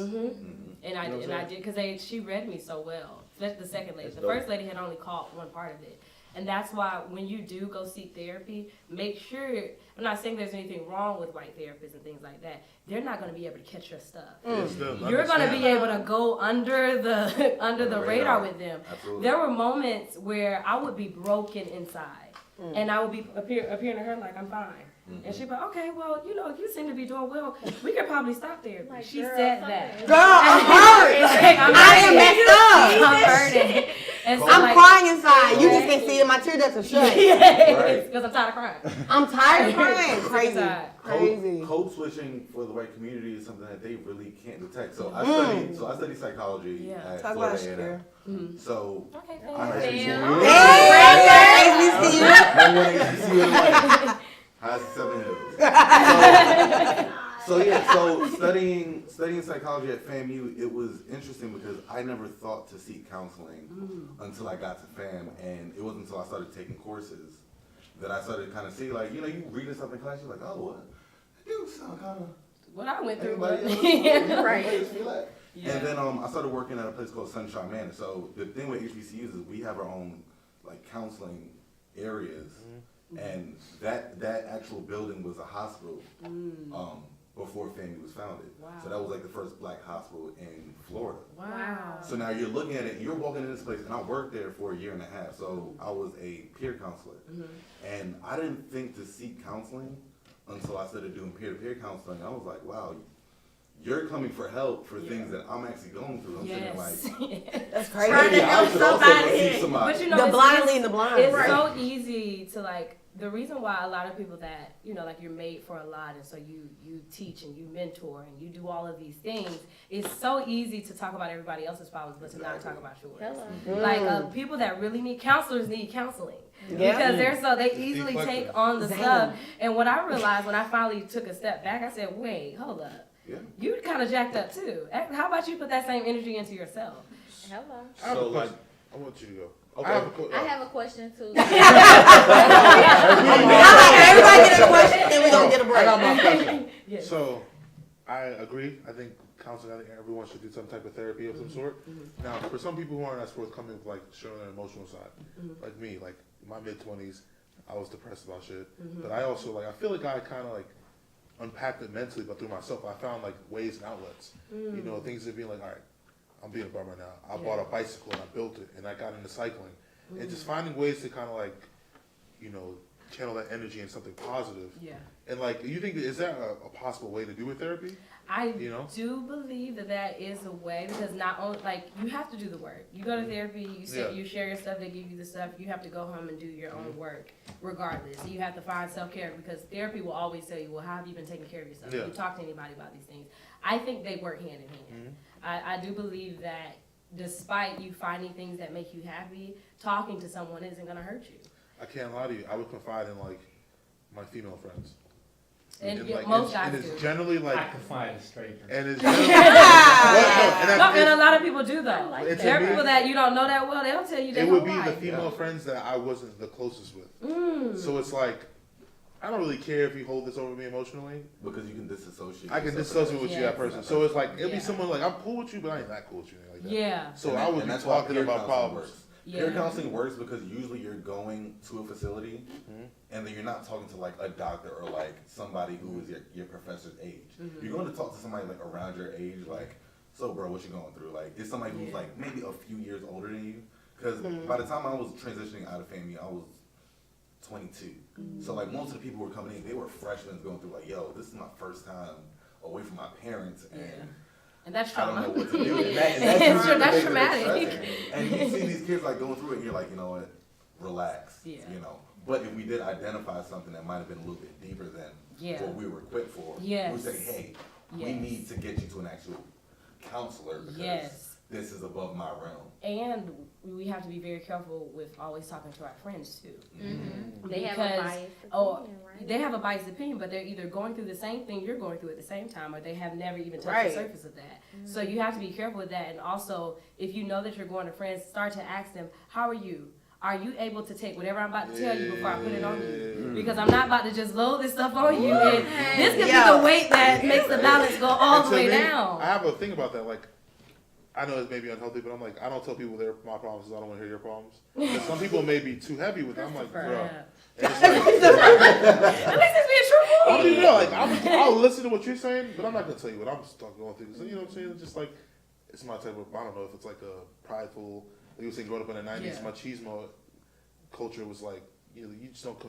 And I did because she read me so well. The second lady, the first lady had only caught one part of it. And that's why when you do go seek therapy, make sure, I'm not saying there's anything wrong with white therapists and things like that. They're not going to be able to catch your stuff. You're going to be able to go under the radar with them. Absolutely. There were moments where I would be broken inside. And I would be appearing to her like, I'm fine. And she'd be like, okay, well, you seem to be doing well. We could probably stop there. Like, she said that. Girl, I'm hurt. I am messed up. I'm hurting. And so, I'm crying inside. You just can't see it. My tear ducts are shut. Yes, because I'm tired of crying. I'm tired of crying. Crazy. Code switching for the white community is something that they really can't detect. So I studied psychology at Florida A&M. So I'm actually So studying psychology at FAMU, it was interesting because I never thought to seek counseling until I got to FAM, and it wasn't until I started taking courses that I started to kind of see, like, you reading something in class, you're like, oh, what? That dude sound kind of what I went through. Right. And then I started working at a place called Sunshine Manor. So the thing with HBCUs is we have our own like counseling areas, and that actual building was a hospital before FAMU was founded. Wow. So that was like the first black hospital in Florida. Wow. So now you're looking at it, you're walking in this place, and I worked there for 1.5 years. So I was a peer counselor, and I didn't think to seek counseling until I started doing peer-to-peer counseling. I was like, wow, you're coming for help for things that I'm actually going through. I'm sitting like, that's crazy. Trying to help somebody. But the blind leading the blind. It's so easy to like. The reason why a lot of people that, like you're made for a lot, and so you teach and you mentor and you do all of these things, it's so easy to talk about everybody else's problems, but to not talk about yours. Like people that really need counselors need counseling. Because they easily take on the stuff. And what I realized when I finally took a step back, I said, wait, hold up. Yeah. You kind of jacked up too. How about you put that same energy into yourself? Hello. So like, I want you to go. Okay. I have a question too. Everybody get a question, then we're going to get a break. I got my question. Yes. So, I agree. I think counseling, I think everyone should do some type of therapy of some sort. Now, for some people who aren't as forthcoming with like showing their emotional side, like me, like in my mid-20s, I was depressed about shit. But I also I feel like I kind of like unpacked it mentally, but through myself, I found like ways and outlets. Things of being like, all right, I'm being a bummer now. I bought a bicycle and I built it, and I got into cycling, and just finding ways to kind of like, channel that energy in something positive. Yeah. And like, you think is that a possible way to do with therapy? I do believe that is a way, because not only you have to do the work. You go to therapy, you share your stuff, they give you the stuff. You have to go home and do your own work, regardless. You have to find self-care, because therapy will always tell you, well, how have you been taking care of yourself? Yeah. You talk to anybody about these things. I think they work hand in hand. I do believe that despite you finding things that make you happy, talking to someone isn't gonna hurt you. I can't lie to you. I would confide in like my female friends. And like, most guys it's do. generally like I confide in strangers. And it's and a lot of people do though. Like there are people that you don't know that well. They'll tell you their it whole would be life. the female friends that I wasn't the closest with. Mm. So it's like I don't really care if you hold this over me emotionally because you can disassociate. I can disassociate with you that person. So it's like it'll be someone like I'm cool with you, but I ain't that cool with you like that. Yeah. So I would be talking about problems. Peer counseling works because usually you're going to a facility and then you're not talking to like a doctor or like somebody who is your professor's age. You're going to talk to somebody like around your age, like, so bro, what you going through? Like, it's somebody who's like maybe a few years older than you. Because by the time I was transitioning out of FAMU, I was 22. So like most of the people who were coming in, they were freshmen going through like, yo, this is my first time away from my parents and that's trauma. I don't know what to do. And that's traumatic. And you see these kids like going through it, and you're like, you know what, relax. You know. But if we did identify something that might have been a little bit deeper than what we were equipped for, we would say, hey, we need to get you to an actual counselor because this is above my realm. And we have to be very careful with always talking to our friends too. They have a biased opinion, right? They have a biased opinion, but they're either going through the same thing you're going through at the same time, or they have never even touched the surface of that. So you have to be careful with that. And also, if you know that you're going to friends, start to ask them, how are you? Are you able to take whatever I'm about to tell you before I put it on you? Because I'm not about to just load this stuff on you. And this could be the weight that makes the balance go all the way down. I have a thing about that. Like, I know it's maybe unhealthy, but I'm like, I don't tell people my problems because I don't want to hear your problems. Because some people may be too heavy with it. I'm like, bro. And it's like, at least it's being truthful. I don't even know. Like, I'll listen to what you're saying, but I'm not going to tell you what I'm stuck going through. So, you know what I'm saying? It's just like, it's my type of, I don't know if it's like a prideful, like you were saying, growing up in the 90s, machismo culture was like, you just don't,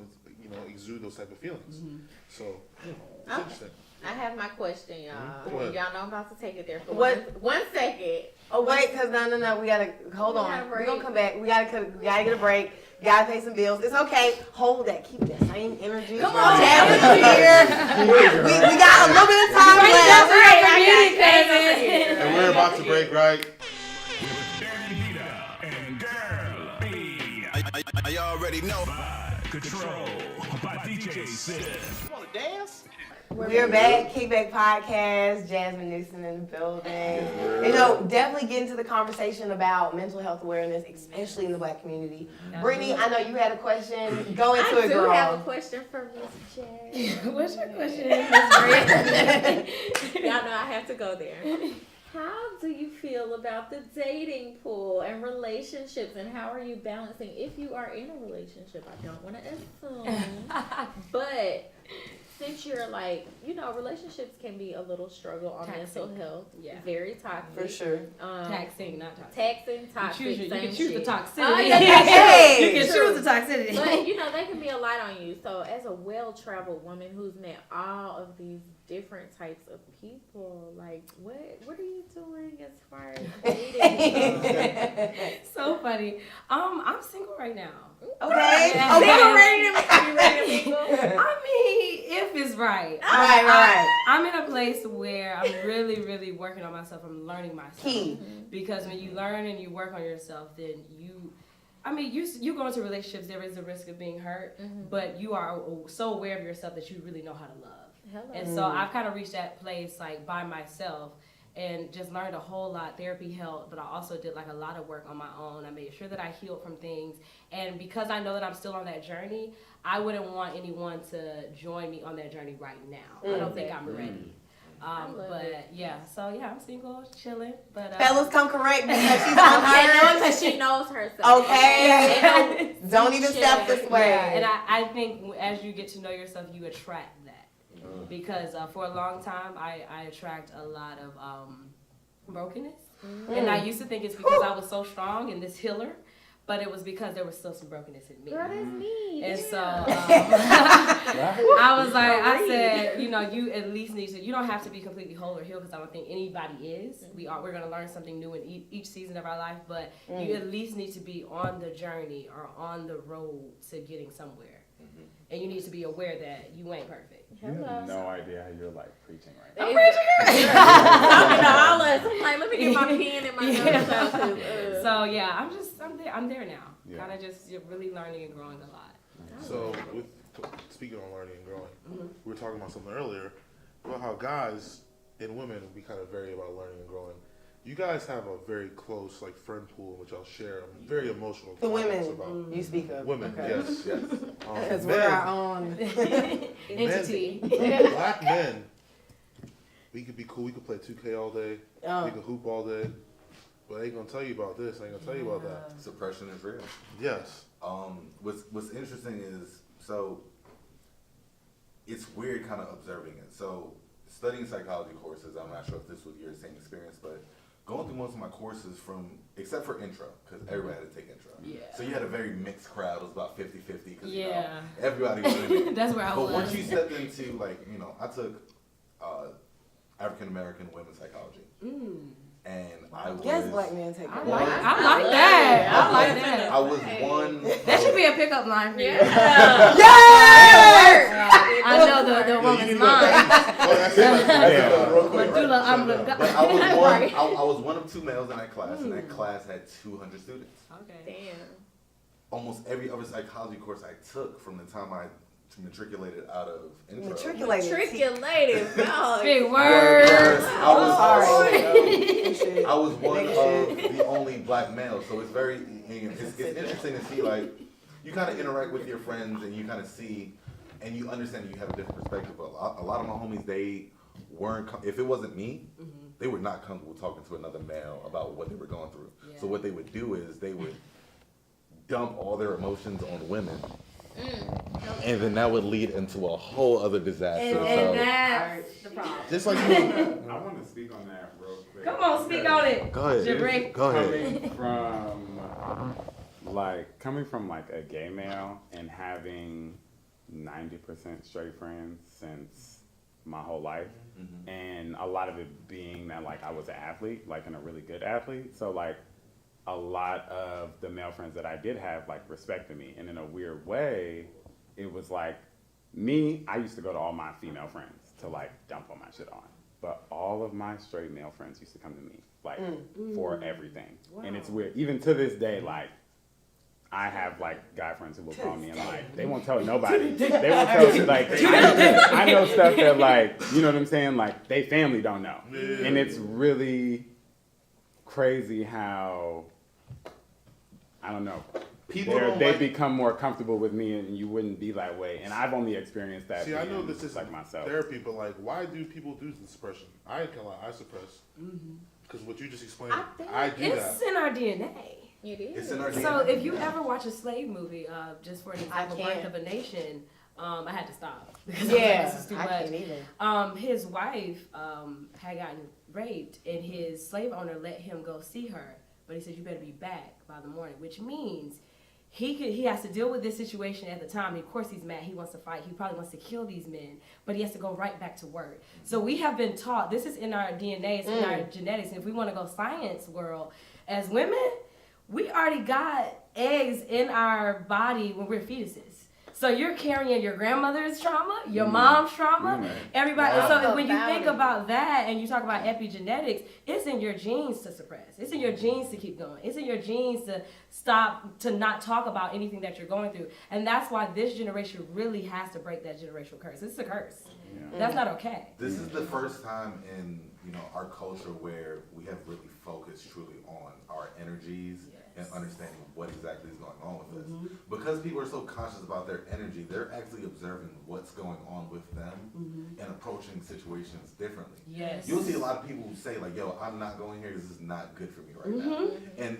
exude those type of feelings. So, it's interesting. I have my question, y'all. Go ahead. Y'all know I'm about to take it there for What? 1 second. Oh wait, because no, we gotta hold on. We're gonna come back. We gotta get a break. Gotta pay some bills. It's okay. Hold that. Keep that same energy. Come on, Jasmine here. We got a little bit of time left. And we're about to break, right? Dani Vita and Girl B. I already know. Control by DJ Sid. You wanna dance? We're back, Kickback Podcast, Jasmine Newsom in the building. Definitely get into the conversation about mental health awareness, especially in the Black community. Brittany, I know you had a question. Go into it, girl. I do have a question for Miss J. What's your question, Y'all know I have to go there. How do you feel about the dating pool and relationships, and how are you balancing if you are in a relationship? I don't want to assume, but since you're like, relationships can be a little struggle on mental health. Yeah. Very toxic. For sure. Taxing, not toxic. Taxing, toxic. You can choose the toxicity. Oh, you can choose the toxicity. But, they can be a light on you. So as a well-traveled woman who's met all of these different types of people, like, what are you doing as far as dating? So funny. I'm single right now. Okay. Are you ready to mingle? I mean, if it's right. Right. I'm in a place where I'm really, really working on myself. I'm learning myself. Key. Because when you learn and you work on yourself, then you go into relationships, there is a risk of being hurt, but you are so aware of yourself that you really know how to love. And so I've kind of reached that place like by myself and just learned a whole lot. Therapy helped, but I also did like a lot of work on my own. I made sure that I healed from things. And because I know that I'm still on that journey, I wouldn't want anyone to join me on that journey right now. I don't think I'm ready. I'm single, chilling. But fellas, come correct because she's on her. Because she knows herself. Okay. Don't even step this way. Yeah. And I think as you get to know yourself, you attract that. Because for a long time, I attract a lot of brokenness. And I used to think it's because I was so strong and this healer. But it was because there was still some brokenness in me. Girl, that's me. And so I was like, I said, you at least need to, you don't have to be completely whole or healed because I don't think anybody is. We're going to learn something new in each season of our life, but you at least need to be on the journey or on the road to getting somewhere. And you need to be aware that you ain't perfect. You have no idea how you're like preaching right now. I'm preaching. I'm like, let me get my pen and my notes. So yeah, I'm there now. Yeah. Kind of just really learning and growing a lot. So with speaking on learning and growing, we were talking about something earlier about how guys and women, we kind of vary about learning and growing. You guys have a very close like friend pool, which I'll share. I'm very emotional. The women you speak of. Women, okay. yes. Because we're our own entity. Black men, we could be cool. We could play 2K all day. We could hoop all day. But I ain't gonna tell you about this. I ain't gonna tell you about that. Suppression is real. Yes. What's interesting is, so it's weird kind of observing it. So studying psychology courses, I'm not sure if this was your same experience, but going through most of my courses except for intro, because everybody had to take intro. Yeah. So you had a very mixed crowd. It was about 50-50, because everybody was in it. That's where I was. But once you stepped into, I took African-American women's psychology. And I was... Yes, black men take it. I like that. I like that. I was one... That should be a pickup line for you. Yeah! I know the woman's mind. I was one of 2 males in that class, and that class had 200 students. Okay. Damn. Almost every other psychology course I took from the time I matriculated out of intro. Matriculated, no. Big words. I was one of the only black males, so it's very, it's interesting to see, like, you kind of interact with your friends and you kind of see, and you understand you have a different perspective. But a lot of my homies, they weren't, if it wasn't me, they were not comfortable talking to another male about what they were going through. Yeah. So what they would do is they would dump all their emotions on women. And then that would lead into a whole other disaster. And that's the problem. Just like I want to speak on that real quick. Come on, speak on it. Go ahead. Go ahead. Coming from a gay male and having 90% straight friends since my whole life, and a lot of it being that I was an athlete, and a really good athlete. So a lot of the male friends that I did have respected me, and in a weird way, it was me. I used to go to all my female friends to dump all my shit on, but all of my straight male friends used to come to me for everything. Wow. And it's weird. Even to this day, I have guy friends who will call me and they won't tell nobody. They won't tell I know stuff that you know what I'm saying? They family don't know, and it's really crazy how. I don't know. They become more comfortable with me, and you wouldn't be that way. And I've only experienced that. See, I know this is myself. Therapy, but why do people do the suppression? I ain't gonna lie, I suppress. Because what you just explained, I do that. It's in our DNA. It is. It's in our DNA. So if you ever watch a slave movie, just for an example, Birth of a Nation, I had to stop because this is too much. Can't either. His wife had gotten raped, and his slave owner let him go see her. But he said, you better be back by the morning, which means he has to deal with this situation at the time. Of course, he's mad. He wants to fight. He probably wants to kill these men, but he has to go right back to work. So we have been taught, this is in our DNA, it's in our genetics. And if we want to go science world, as women, we already got eggs in our body when we're fetuses. So you're carrying your grandmother's trauma, your mom's trauma, everybody. Wow. So when you think about that and you talk about epigenetics, it's in your genes to suppress. It's in your genes to keep going. It's in your genes to stop, to not talk about anything that you're going through. And that's why this generation really has to break that generational curse. It's a curse. Yeah. That's not okay. This is the first time in our culture where we have really focused truly on our energies and understanding what exactly is going on with us. Because people are so conscious about their energy, they're actually observing what's going on with them and approaching situations differently. Yes. You'll see a lot of people who say yo, I'm not going here, this is not good for me right now. And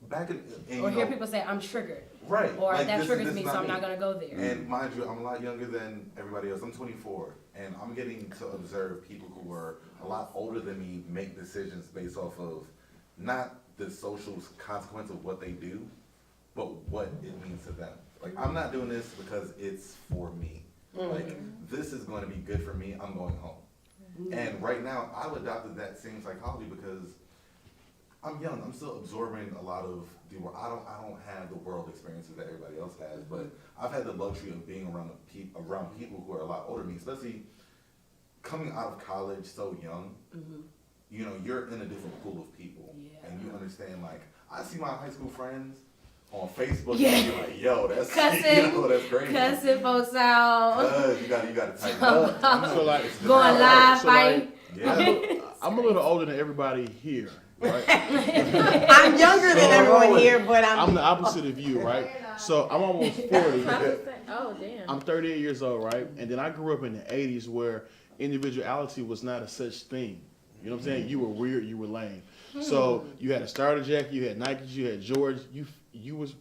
back in or hear people say, I'm triggered. Right. Or that triggers me, so I'm not going to go there. And mind you, I'm a lot younger than everybody else. I'm 24, and I'm getting to observe people who are a lot older than me make decisions based off of not the social consequence of what they do, but what it means to them. I'm not doing this because it's for me. This is going to be good for me. I'm going home. And right now, I've adopted that same psychology because I'm young. I'm still absorbing a lot of the world. I don't have the world experiences that everybody else has, but I've had the luxury of being around people who are a lot older than me, especially coming out of college so young. You know, you're in a different pool of people, and you understand. Like, I see my high school friends on Facebook, and you're like, yo, that's that's crazy. Cussing folks out. You gotta tighten up. So like going live, fight. I'm a little older than everybody here, right? I'm younger than everyone here, but I'm the opposite of you, right? So I'm almost 40. Oh, damn. I'm 38 years old, right? And then I grew up in the 80s where individuality was not a such thing. You know what I'm saying? You were weird, you were lame. So you had a starter jacket, you had Nikes, you had Jordans. You was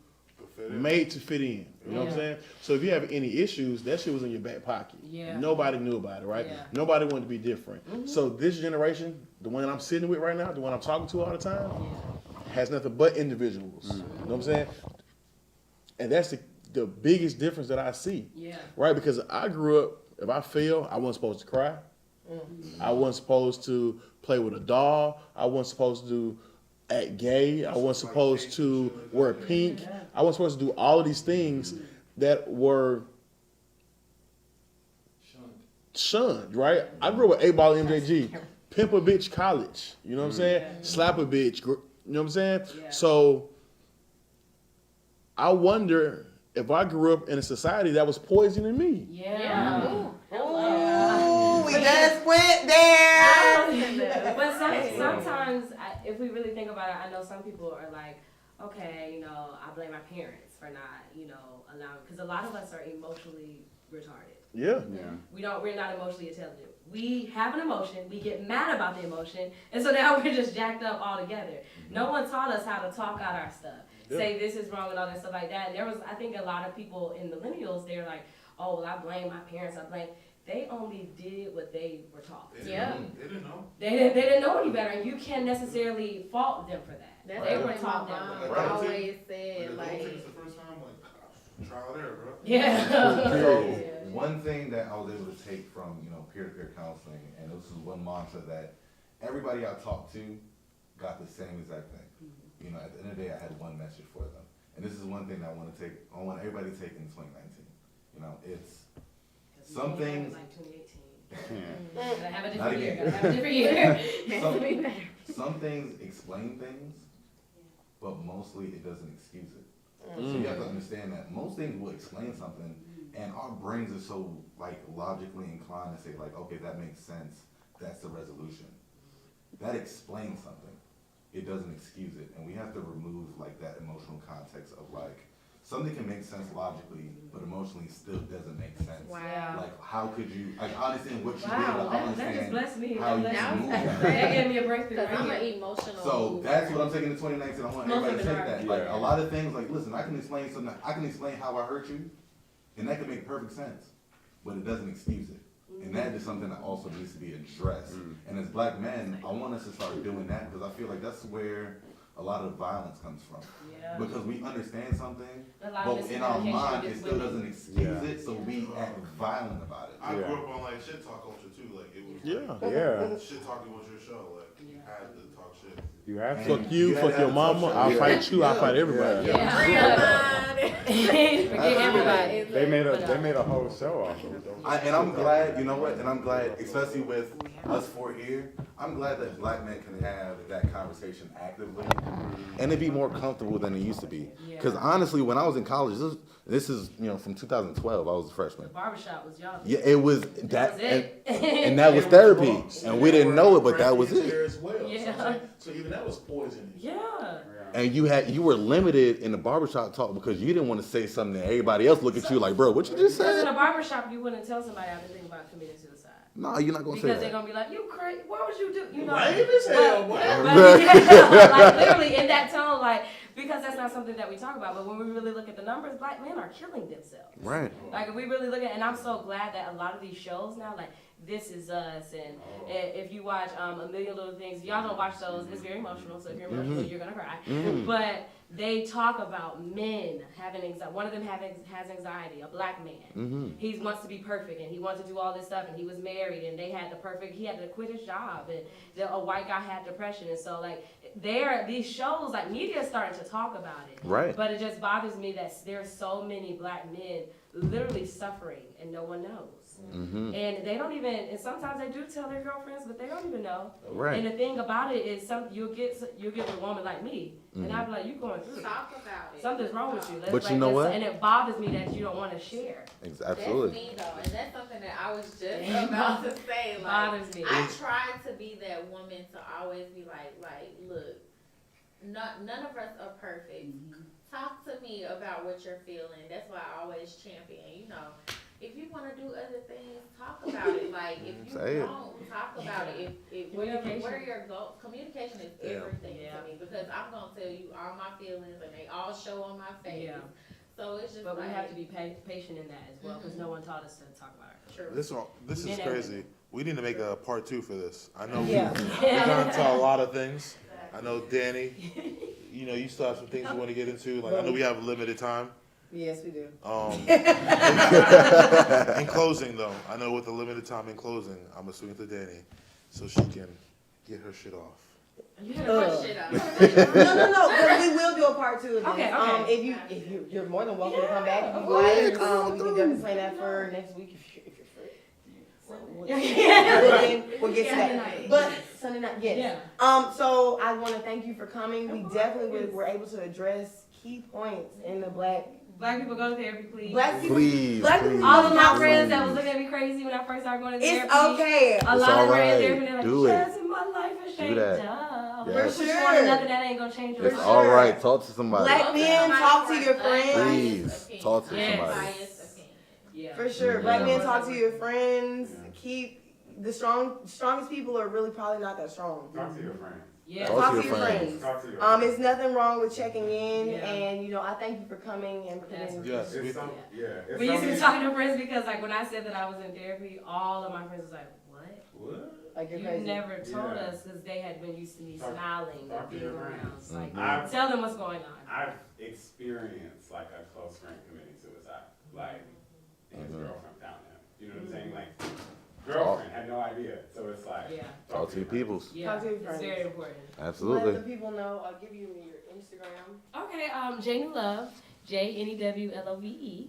made to fit in. You know what I'm saying? So if you have any issues, that shit was in your back pocket. Nobody knew about it, right? Nobody wanted to be different. So this generation, the one that I'm sitting with right now, the one I'm talking to all the time, has nothing but individuals. You know what I'm saying? And that's the biggest difference that I see. Right? Because I grew up, if I fail, I wasn't supposed to cry. I wasn't supposed to play with a doll. I wasn't supposed to act gay. I wasn't supposed to wear pink. I wasn't supposed to do all of these things that were shunned, right? I grew up with 8-ball MJG, pimp a bitch college, you know what I'm saying? Slap a bitch, you know what I'm saying? So I wonder if I grew up in a society that was poisoning me. We just went there. But sometimes, if we really think about it, I know some people are like, okay, you know, I blame my parents for not, you know, allowing, because a lot of us are emotionally retarded. We're not emotionally intelligent. We have an emotion, we get mad about the emotion, and so now we're just jacked up all together. No one taught us how to talk out our stuff. Say this is wrong and all that stuff like that. And there was, I think a lot of people in millennials, they're like, oh, well, I blame my parents, they only did what they were taught. They didn't know. They didn't know any better. You can't necessarily fault them for that. They were taught that. I always said, like, it's the first time, like, trial and error, bro. So one thing that I was able to take from, you know, peer-to-peer counseling, and this is one mantra that everybody I talked to got the same exact thing. You know, at the end of the day, I had one message for them. And this is one thing that I want everybody to take in 2019. You know, it's some things. Like 2018. Gotta have a different year. Gotta have a different year. Some things explain things, but mostly it doesn't excuse it. So you have to understand that most things will explain something, and our brains are so like logically inclined to say like, okay, that makes sense. That's the resolution. That explains something. It doesn't excuse it, and we have to remove like that emotional context of like something can make sense logically, but emotionally still doesn't make sense. Like how could you? Like I understand what you did, but I understand that just blessed me. how you moved. That gave me a breakthrough. Because I'm an emotional. So that's what I'm taking to 2019. I want everybody to take that. Like a lot of things, like listen, I can explain something. I can explain how I hurt you, and that can make perfect sense, but it doesn't excuse it. And that is something that also needs to be addressed. And as black men, I want us to start doing that because I feel like that's where a lot of violence comes from. Because we understand something, but in our mind, it still doesn't excuse it, so we act violent about it. I grew up on like shit talk culture too. Like it was shit talking was your show. Like you had to talk shit. You have to. Fuck you, fuck your mama. I'll fight you. I'll fight everybody. Forget everybody. They made a whole show off of it. And I'm glad, you know what? And I'm glad, especially with us four here, I'm glad that black men can have that conversation actively, and it be more comfortable than it used to be. Because honestly, when I was in college, this is you know from 2012, I was a freshman. The barbershop was y'all. Yeah, it was that, and that was therapy, and we didn't know it, but that was it. So even that was poisoning. And you were limited in the barbershop talk because you didn't want to say something that everybody else look at you like, bro, what you just said? Because in a barbershop, you wouldn't tell somebody I've been thinking about committing suicide. No, you're not gonna say that. Because they're gonna be like, you crazy? What would you do? You know, lame as hell, boy. like literally in that tone, like because that's not something that we talk about. But when we really look at the numbers, black men are killing themselves. Right. Like if we really look at, and I'm so glad that a lot of these shows now, like This Is Us, and if you watch A Million Little Things, y'all don't watch those. It's very emotional, so if you're emotional, you're gonna cry. But they talk about men having anxiety. One of them has anxiety, a black man. He wants to be perfect, and he wants to do all this stuff, and he was married, and he had to quit his job, and a white guy had depression, and so like these shows, like media is starting to talk about it. Right. But it just bothers me that there's so many black men literally suffering, and no one knows. And they don't even, and sometimes they do tell their girlfriends, but they don't even know. Right. And the thing about it is, you'll get a woman like me, and I'll be like, you going through it. Talk about it. Something's wrong with you. But you know what? And it bothers me that you don't want to share. Absolutely. That's me though, and that's something that I was just about to say. Like, bothers me. I try to be that woman to always be like, look, none of us are perfect. Talk to me about what you're feeling. That's why I always champion, if you want to do other things, talk about it. Like, if you don't, talk about it. What are your goals? Communication is everything to me, because I'm going to tell you all my feelings, and they all show on my face. Yeah. So it's just But we have to be patient in that as well, because no one taught us to talk about it. True. This is crazy. We need to make a part 2 for this. I know we've gone into a lot of things. I know, Dani, you still have some things you want to get into. Like, I know we have limited time. Yes, we do. In closing, though, I know with the limited time in closing, I'm going to swing to Dani so she can get her shit off. You had to shit up. No, but we will do a part 2 of this. Okay. If you're more than welcome to come back if you like. We can definitely plan that for next week if you're free. We'll get to that. But Sunday night, yes. Yeah. So I want to thank you for coming. We definitely were able to address key points in the Black people go to therapy, please. Black people, please. All of my friends that was looking at me crazy when I first started going to therapy. It's okay. A lot of them were in therapy, and they're like, do it. My life has changed. Do that. For sure. Nothing that ain't gonna change. It's all right. Talk to somebody. Black men, talk to your friends. Please, talk to somebody. Yeah. For sure. Black men, talk to your friends. Keep the strongest people are really probably not that strong. Talk to your friends. Yeah. Talk to your friends. Talk to your friends. It's nothing wrong with checking in, and I thank you for coming and putting. Yes. We used to be talking to friends because, like, when I said that I was in therapy, all of my friends was like, "What? Like you're you crazy." never told us, because they had been used to me smiling and being around. Like, Tell them what's going on. I've experienced like a close friend committing suicide, like his girlfriend found him. You know what I'm saying? Like, girlfriend had no idea, so it's like talk to your peoples. Yeah, talk to your friends. It's very important. Absolutely. Let the people know. I'll give you your Instagram. Okay, JNewLove, JNewLove.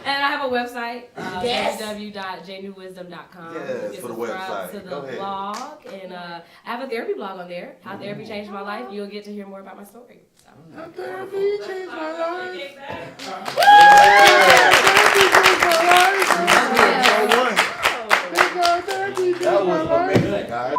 And I have a website, www.jnewwisdom.com. Yes, you can for the subscribe website. to the Go ahead. blog, and I have a therapy blog on there. How therapy changed my life. You'll get to hear more about my story. So. How therapy changed my life. That was amazing, guys.